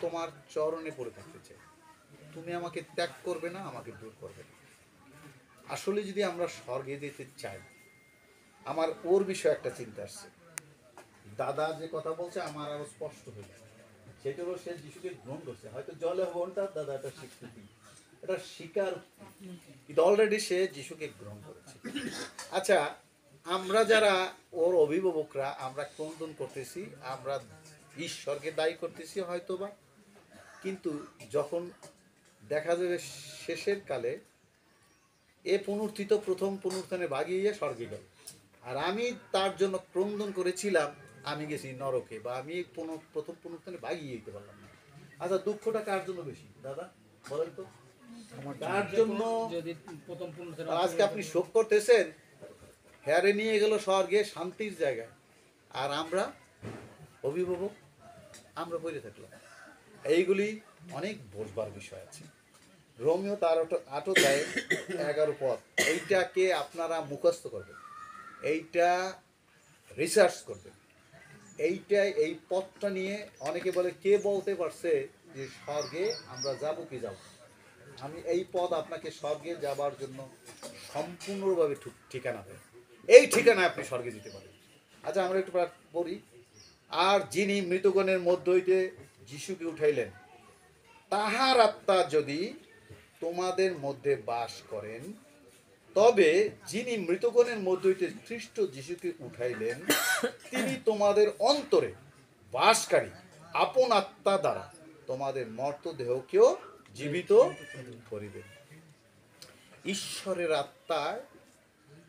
তোমার চরণে পড়ে থাকতে চাই, তুমি আমাকে ত্যাগ করবে না, আমাকে দূর করবে না। আসলে যদি আমরা স্বর্গে যেতে চাই, আমার ওর বিষয়ে একটা চিন্তা আসছে। দাদা যে কথা বলছে আমার আরো স্পষ্ট হয়ে যায়, সেটা হলো সে যিশুকে গ্রহণ করছে, হয়তো জলে হবনটা দাদা এটা স্বীকৃতি, এটা স্বীকার, কিন্তু অলরেডি সে যিশুকে গ্রহণ করেছে। আচ্ছা, আমরা যারা ওর অভিভাবকরা আমরা ক্রন্দন করতেছি, আমরা ঈশ্বরকে দায়ী করতেছি হয়তোবা, কিন্তু যখন দেখা যাবে শেষের কালে এ পুনরুত্থিত প্রথম পুনরুত্থানে ভাগিয়ে স্বর্গে গেল, আর আমি তার জন্য ক্রন্দন করেছিলাম, আমি গেছি নরকে, বা আমি প্রথম পুনরুত্থানে ভাগিয়ে যেতে পারলাম না। আচ্ছা, দুঃখটা কার জন্য বেশি দাদা বলেন তো? কার জন্য? আজকে আপনি শোক করতেছেন, হেয়ারে নিয়ে গেল স্বর্গে শান্তির জায়গায়, আর আমরা অভিভাবক আমরা বলে থাকলাম। এইগুলি অনেক বোঝবার বিষয় আছে। রোমিও তার 8:11 পদ, এইটাকে আপনারা মুখস্থ করবেন, এইটা রিসার্চ করবেন, এই পথটা নিয়ে অনেকে বলে কে বলতে পারছে যে স্বর্গে আমরা যাব কি যাব। আমি এই পদ আপনাকে স্বর্গে যাবার জন্য সম্পূর্ণভাবে ঠিকানা দেয়, এই ঠিকানায় আপনি স্বর্গে যেতে পারেন। আচ্ছা, আমরা একটু পড়ি। আর যিনি মৃতগণের মধ্য হইতে যিশুকে উঠাইলেন, তাহার আত্মা যদি তোমাদের মধ্যে বাস করেন, তবে যিনি মৃতগণের মধ্যে হইতে খ্রিস্ট যিশুকে উঠাইলেন, তিনি তোমাদের অন্তরে বাসকারী আপন আত্মা দ্বারা তোমাদের মর্ত দেহকেও জীবিত করিবেন। ঈশ্বরের আত্মায়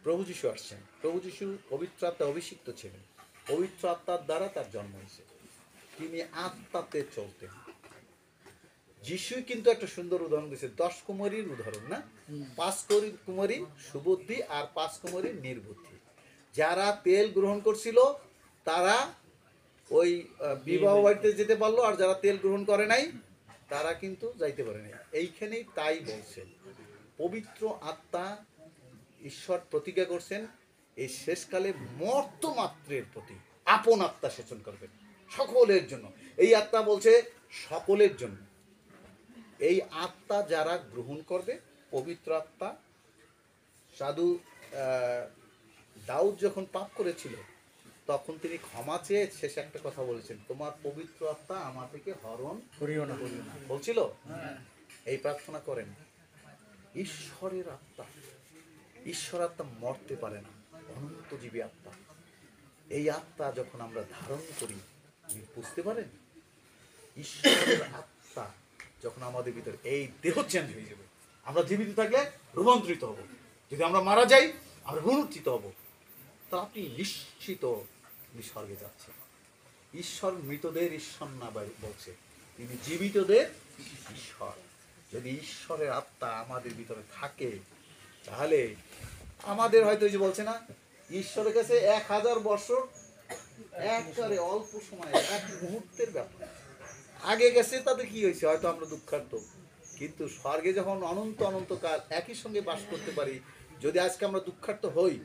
প্রভু যিশু আসছেন, প্রভু যিশু পবিত্র আত্মা অভিষিক্ত ছিলেন, পবিত্র আত্মার দ্বারা তার জন্ম হয়েছে, তিনি আত্মাতে চলতেন। যিশুই কিন্তু একটা সুন্দর উদাহরণ দিয়েছে, 10 কুমারীর উদাহরণ না, 5 কুমারী সুবুদ্ধি আর 5 কুমারী নির্বুদ্ধি। যারা তেল গ্রহণ করছিল তারা ওই বিবাহ বাড়িতে যেতে পারলো, আর যারা তেল গ্রহণ করে নাই তারা কিন্তু যাইতে পারে নাই। এইখানেই তাই বলছে, পবিত্র আত্মা ঈশ্বর প্রতিজ্ঞা করছেন এই শেষকালে মর্তমাত্রের প্রতি আপন আত্মা সেচন করবেন সকলের জন্য। এই আত্মা বলছে সকলের জন্য। এই আত্মা যারা গ্রহণ করবে, পবিত্র আত্মা, সাধু দাউদ যখন পাপ করেছিল তখন তিনি ক্ষমা চেয়ে শেষে একটা কথা বলেছেন, তোমার পবিত্র আত্মা আমার থেকে হরণ করিও না বলছিল। এই প্রার্থনা করেন। ঈশ্বরের আত্মা, ঈশ্বর আত্মা মরতে পারে না, অনন্তজীবী আত্মা। এই আত্মা যখন আমরা ধারণ করি, বুঝতে পারেন, ঈশ্বরের আত্মা যখন আমাদের ভিতরে, এই দেহ চেঞ্জ হয়ে যাবে। আমরা জীবিত থাকলে রূপান্তরিত হব, যদি আমরা মারা যাই আমরা পুনরুত্থিত হব। তা আপনি নিশ্চিত স্বর্গে যাচ্ছেন। ঈশ্বর মৃতদের ঈশ্বর না বলছে, তিনি জীবিতদের ঈশ্বর। যদি ঈশ্বরের আত্মা আমাদের ভিতরে থাকে, তাহলে আমাদের হয়তো যে বলছে না, ঈশ্বরের কাছে 1000 বছর একবারে অল্প সময়, এক মুহূর্তের ব্যাপার। আগে গেছে তাতে কি হয়েছে, হয়তো আমরা দুঃখার্থ, কিন্তু স্বর্গে যখন অনন্ত অনন্তকাল একই সঙ্গে বাস করতে পারি, যদি আজকে আমরা দুঃখার্থ হই,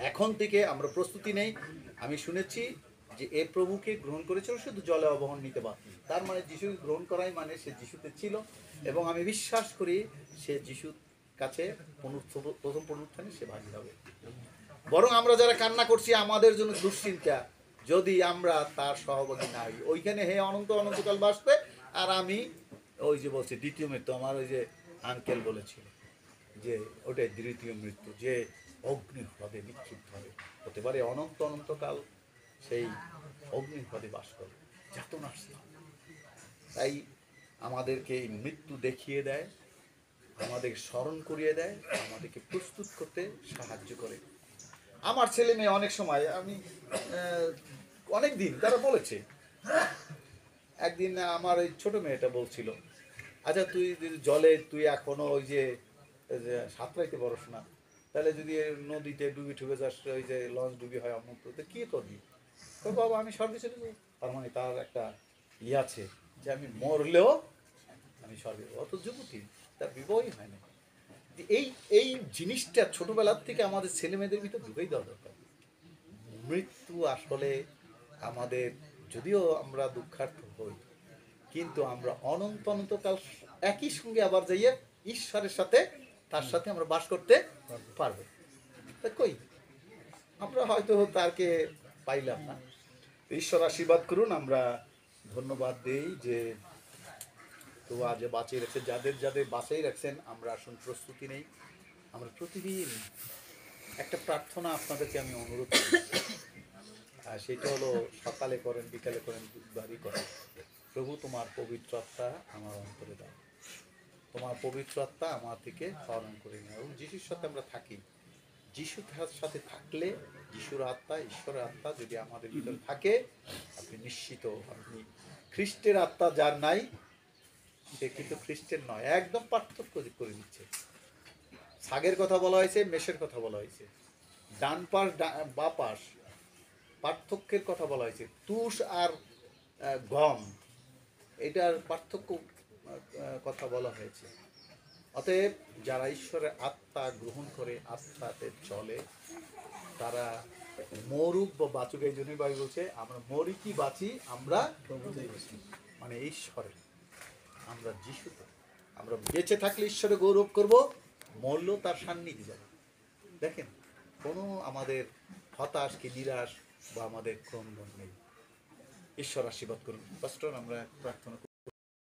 এখন থেকে আমরা প্রস্তুতি নেই। আমি শুনেছি যে এ প্রভুকে গ্রহণ করেছিল শুধু জলে অবহন নিতে বাকি, তার মানে যিশুকে গ্রহণ করাই মানে সে যিশুতে ছিল, এবং আমি বিশ্বাস করি সে যিশুর কাছে প্রথম পুনরুত্থানে সে ভাগী হবে। বরং আমরা যারা কান্না করছি আমাদের জন্য দুশ্চিন্তা, যদি আমরা তার সহভাগী না হই, ওইখানে হে অনন্ত অনন্তকাল বাসবে, আর আমি ওই যে বলছি দ্বিতীয় মৃত্যু, আমার ওই যে আঙ্কেল বলেছিল যে ওটাই দ্বিতীয় মৃত্যু, যে অগ্নিহ্রদে নিক্ষিপ্ত হবে, হতে পারে অনন্ত অনন্তকাল সেই অগ্নিহ্রদে বাস করবে, যাতনা। তাই আমাদেরকে এই মৃত্যু দেখিয়ে দেয়, আমাদের স্মরণ করিয়ে দেয়, আমাদেরকে প্রস্তুত করতে সাহায্য করে। আমার ছেলে মেয়ে অনেক সময়, আমি অনেক দিন তারা বলেছে, একদিন আমার ওই ছোট মেয়েটা বলছিল, আচ্ছা তুই জলে তুই এখনো ওই যে সাঁতরাইতে পারস না, তাহলে যদি নদীতে ডুবি ঠুবে যাস, ওই যে লঞ্চ ডুবি হয় অমুক, তো কি করবি? তো বাবা আমি স্বর্গে চলে যাবো। তার মানে তার একটা আছে যে আমি মরলেও আমি স্বর্গে, অত যুবতী, তার বিবাহই হয় না। এই এই জিনিসটা ছোটবেলার থেকে আমাদের ছেলে মেয়েদের ভিতরে ঢুকেই দেওয়া দরকার। মৃত্যু আসলে আমাদের, যদিও আমরা দুঃখার্থ হই, কিন্তু আমরা অনন্ত অনন্তকাল একই সঙ্গে আবার যাইয়ে ঈশ্বরের সাথে, তার সাথে আমরা বাস করতে পারবো। তা কই আমরা হয়তো তাকে পাইলাম না। তো ঈশ্বর আশীর্বাদ করুন। আমরা ধন্যবাদ দেই যে তো আজ বাঁচিয়ে রাখছেন, যাদের যাদের বাঁচিয়ে রাখছেন। আমরা আসুন প্রস্তুতি নেই। আমরা প্রতিদিন একটা প্রার্থনা আপনাদেরকে আমি অনুরোধ করি, আর সেটা হলো সকালে করেন, বিকালে করেন, দুবারই করেন। প্রভু তোমার পবিত্র আত্মা আমার অন্তরে দাও, তোমার পবিত্র আত্মা আমার থেকে হরণ করে নিও। এবং যিশুর সাথে আমরা থাকি, যিশুর সাথে থাকলে, যিশুর আত্মা, ঈশ্বরের আত্মা যদি আমাদের ভিতরে থাকে, আপনি নিশ্চিত, আপনি খ্রিস্টের আত্মা যার নাই সে কিন্তু খ্রিস্টের নয়। একদম পার্থক্য করে দিচ্ছে। ছাগের কথা বলা হয়েছে, মেষের কথা বলা হয়েছে, ডান পাশ বা পাশ, পার্থক্যের কথা বলা হয়েছে। তুষ আর গম, এটার পার্থক্য কথা বলা হয়েছে। অতএব যারা ঈশ্বরের আত্মা গ্রহণ করে, আত্মাতে চলে, তারা মরুক বা বাঁচুক। এই জন্যই বাইবেল বলছে আমরা মরি কি বাঁচি আমরা মানে ঈশ্বরে, আমরা যিশুতে। আমরা বেঁচে থাকলে ঈশ্বরে গৌরব করব, মরলেও তার সান্নিধ্যে যাব। দেখেন, কোনো আমাদের হতাশ কি নিরাশ বা আমাদের ক্রন্দন নেই। ঈশ্বর আশীর্বাদ করুন। পাস্টর, আমরা প্রার্থনা